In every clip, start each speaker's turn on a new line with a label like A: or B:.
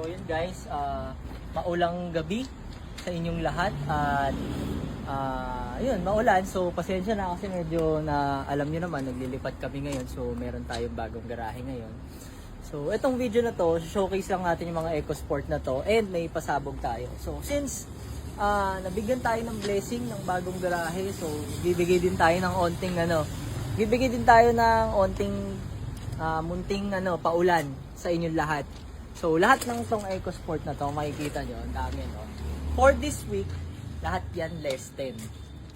A: yun guys, maulang gabi sa inyong lahat at yun, maulan. So pasensya na kasi medyo na alam niyo naman naglilipat kami ngayon. So meron tayong bagong garahe ngayon. So itong video na to, showcase lang natin yung mga EcoSport na to and may pasabog tayo. So since nabigyan tayo ng blessing ng bagong garahe, so bibigay din tayo ng onting munting paulan sa inyong lahat. So lahat ng tong EcoSport na to, makikita nyo, ang dami, no? For this week, lahat yan less 10.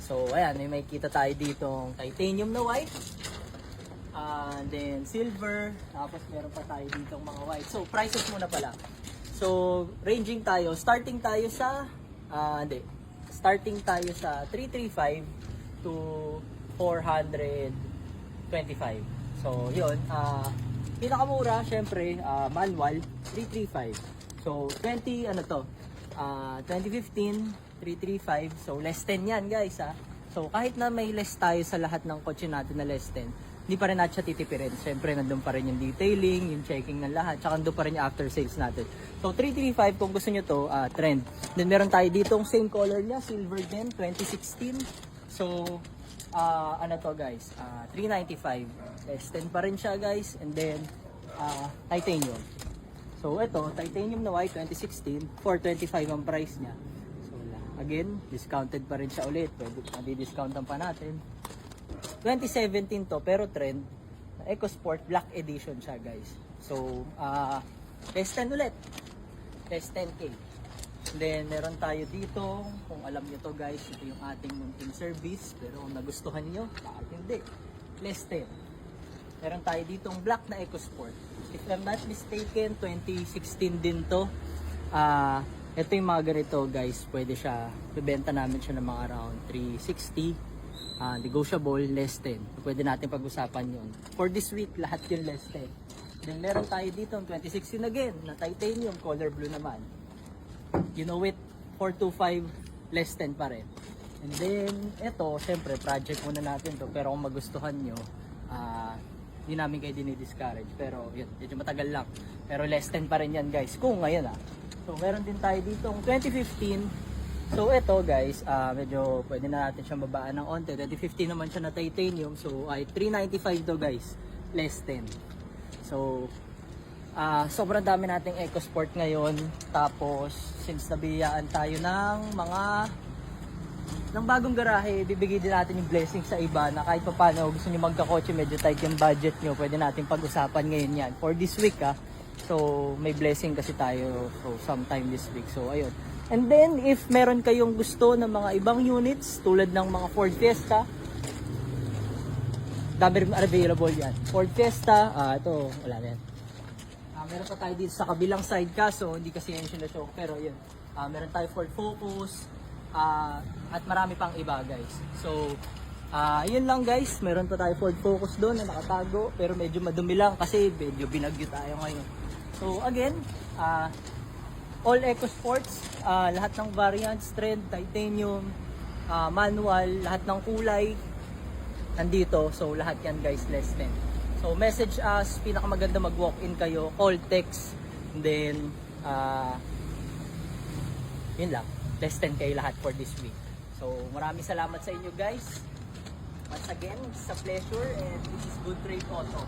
A: So ayan, may makikita tayo ditong titanium na white, and then silver, tapos meron pa tayo ditong mga white. So prices muna pala. So ranging tayo, starting tayo sa 335 to 425. So yun, pinakamura syempre manual 335. So 2015 335. So less 10 yan guys ha. So kahit na may less tayo sa lahat ng kotse natin na less 10, hindi pa rin natin siya titipirin. Syempre nandun pa rin yung detailing, yung checking ng lahat, tsaka nandun pa rin yung after sales natin. So 335 kung gusto nyo to, trend. Then meron tayo ditong same color niya, silver din, 2016. So to guys, 395. Less 10 pa rin siya guys. And then titanium. So ito, titanium na white 2016, 425 ang price niya. So again, discounted pa rin siya ulit. Pwede discountan pa natin. 2017 to, pero trend. EcoSport Black Edition siya guys. So less 10 ulit. Less 10k. Then meron tayo dito, kung alam nyo to guys, ito yung ating munting service. Pero kung nagustuhan nyo, bakit hindi? Less 10. Meron tayo ditong black na EcoSport. If I'm not mistaken, 2016 din to. Ito yung mga ganito guys, pwede siya, bibenta namin siya ng mga around 360. Negotiable, less 10. Pwede natin pag-usapan yun. For this week, lahat yung less 10. Then meron tayo dito 2016 again, na titanium, color blue naman. You know it, 425, less 10 pa rin. And then, ito, syempre, project muna natin to. Pero kung magustuhan nyo, hindi namin kayo dinidiscourage. Pero, yun, medyo matagal lang. Pero less 10 pa rin yan, guys. Kung ngayon, So, meron din tayo dito, 2015. So, ito, guys, medyo pwede na natin siyang babaan ng onte. 2015 naman siya na titanium. So, ay 395 to, guys. Less 10. So, sobrang dami nating EcoSport ngayon. Tapos since nabiyaan tayo ng bagong garahe, bibigay din natin yung blessing sa iba na kahit pa paano gusto niyo magkakotse, medyo tight yung budget nyo, pwede natin pag-usapan ngayon yan for this week So may blessing kasi tayo sometime this week. So ayun. And then if meron kayong gusto ng mga ibang units tulad ng mga Ford Fiesta, dami rin available yan. Ford Fiesta, ito wala na yan. Meron pa tayo dito sa kabilang side kaso hindi kasi yan siya na-show, pero yun. Meron tayo Ford Focus at marami pang iba guys. So yun lang guys, meron pa tayo Ford Focus doon na nakatago pero medyo madumi lang kasi medyo binagyo tayo ngayon. So again, all EcoSports, lahat ng variants, trend, titanium, manual, lahat ng kulay nandito. So lahat yan guys, less 10. So message us, pinakamaganda mag-walk-in kayo, call, text, and then yun lang, less 10 kayo lahat for this week. So maraming salamat sa inyo guys. Once again, it's a pleasure and this is Good Trade Auto.